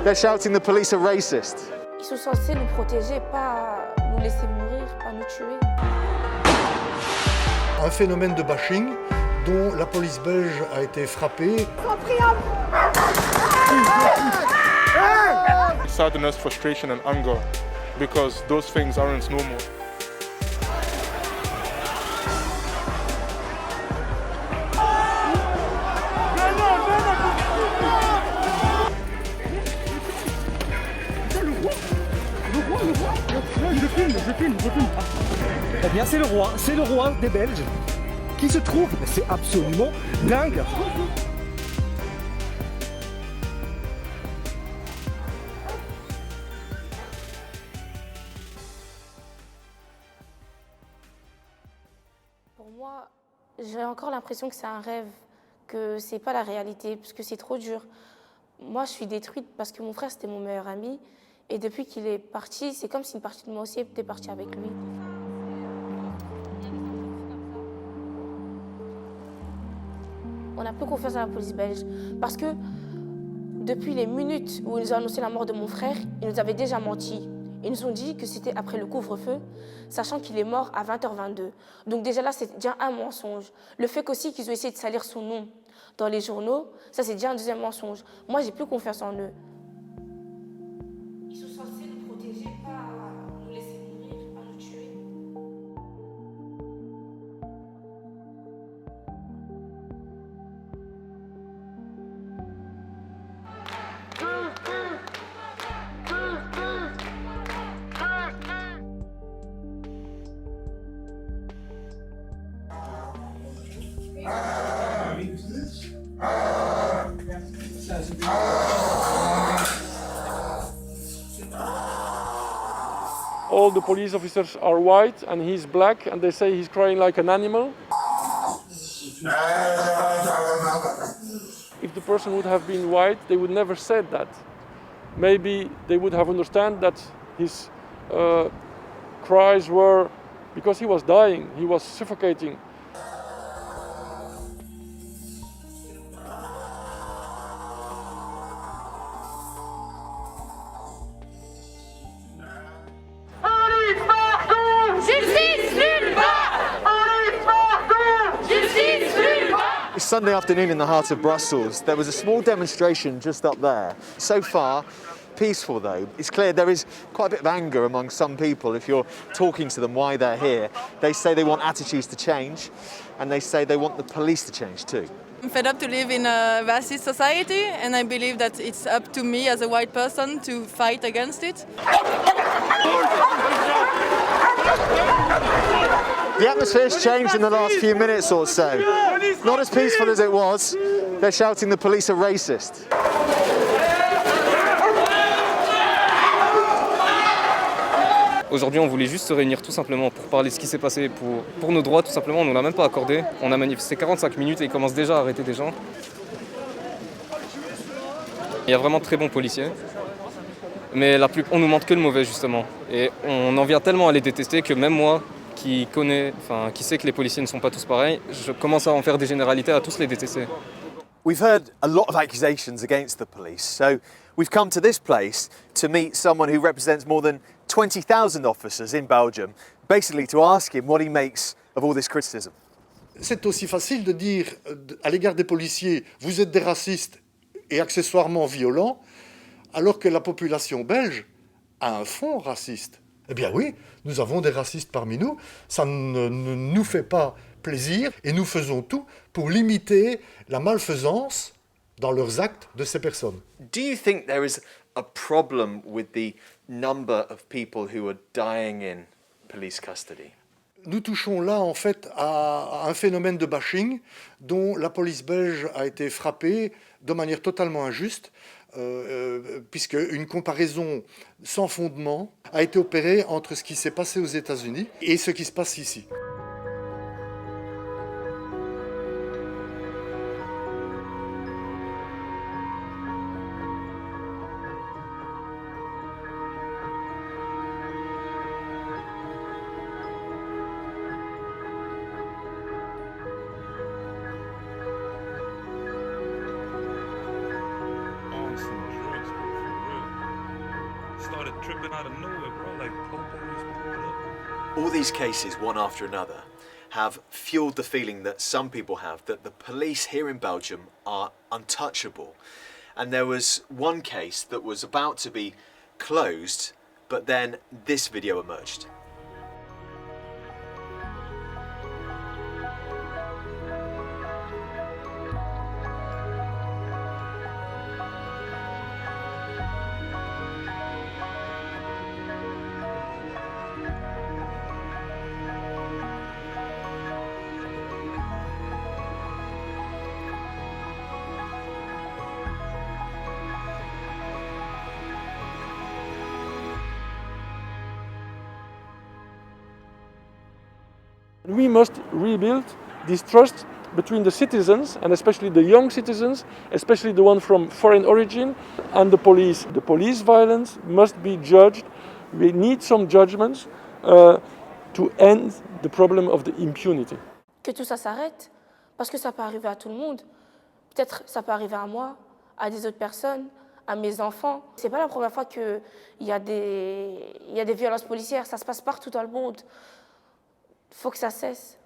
They're shouting the police are racist. Ils sont censés nous protéger, pas nous laisser mourir, pas nous tuer. Un phénomène de bashing dont la police belge a été frappée. Sadness, frustration and anger because those things aren't normal. Je filme. Eh bien, c'est le roi des Belges qui se trouve. Mais c'est absolument dingue. Pour moi, j'ai encore l'impression que c'est un rêve, que c'est pas la réalité, parce que c'est trop dur. Moi, je suis détruite parce que mon frère, c'était mon meilleur ami. Et depuis qu'il est parti, c'est comme si une partie de moi aussi était partie avec lui. On n'a plus confiance dans la police belge. Parce que depuis les minutes où ils nous ont annoncé la mort de mon frère, ils nous avaient déjà menti. Ils nous ont dit que c'était après le couvre-feu, sachant qu'il est mort à 20h22. Donc déjà là, c'est déjà un mensonge. Le fait qu'aussi qu'ils ont essayé de salir son nom dans les journaux, ça c'est déjà un deuxième mensonge. Moi, j'ai plus confiance en eux. Ils sont censés nous protéger, pas nous laisser mourir, pas nous tuer. All the police officers are white and he's black and they say he's crying like an animal. If the person would have been white, they would never said that. Maybe they would have understood that his cries were because he was dying, he was suffocating. It's Sunday afternoon in the heart of Brussels. There was a small demonstration just up there. So far, peaceful though. It's clear there is quite a bit of anger among some people if you're talking to them why they're here. They say they want attitudes to change and they say they want the police to change too. I'm fed up to live in a racist society and I believe that it's up to me as a white person to fight against it. The atmosphere's changed in the last few minutes or so. Not as peaceful as it was. They're shouting the police are racist. Aujourd'hui, on voulait juste se réunir tout simplement pour parler de ce qui s'est passé, pour nos droits tout simplement. On ne l'a même pas accordé. On a manifesté 45 minutes et ils commencent déjà à arrêter des gens. Il y a vraiment de très bons policiers. Mais on nous montre que le mauvais justement. Et on en vient tellement à les détester que même moi, qui sait que les policiers ne sont pas tous pareils, je commence à en faire des généralités, à tous les détester. We've heard a lot of accusations against the police, so we've come to this place to meet someone who represents more than 20,000 officers in Belgium, basically to ask him what he makes of all this criticism. C'est aussi facile de dire à l'égard des policiers, vous êtes des racistes et accessoirement violents, alors que la population belge a un fond raciste. Eh bien oui, nous avons des racistes parmi nous, ça ne nous fait pas plaisir et nous faisons tout pour limiter la malfaisance dans leurs actes de ces personnes. Do you think there is a problem with the number of people who are dying in police custody? Nous touchons là en fait à un phénomène de bashing dont la police belge a été frappée de manière totalement injuste, puisque une comparaison sans fondement a été opérée entre ce qui s'est passé aux États-Unis et ce qui se passe ici. started tripping out of nowhere, bro. Like, police pulled up. All these cases, one after another, have fueled the feeling that some people have that the police here in Belgium are untouchable. And there was one case that was about to be closed, but then this video emerged. We must rebuild this trust between the citizens, and especially the young citizens, especially the ones from foreign origin, and the police. The police violence must be judged. We need some judgments to end the problem of the impunity. Que tout ça s'arrête, parce que ça peut arriver à tout le monde. Peut-être ça peut arriver à moi, à des autres personnes, à mes enfants. C'est pas la première fois qu'il y a des violences policières, ça se passe partout dans le monde. Il faut que ça cesse.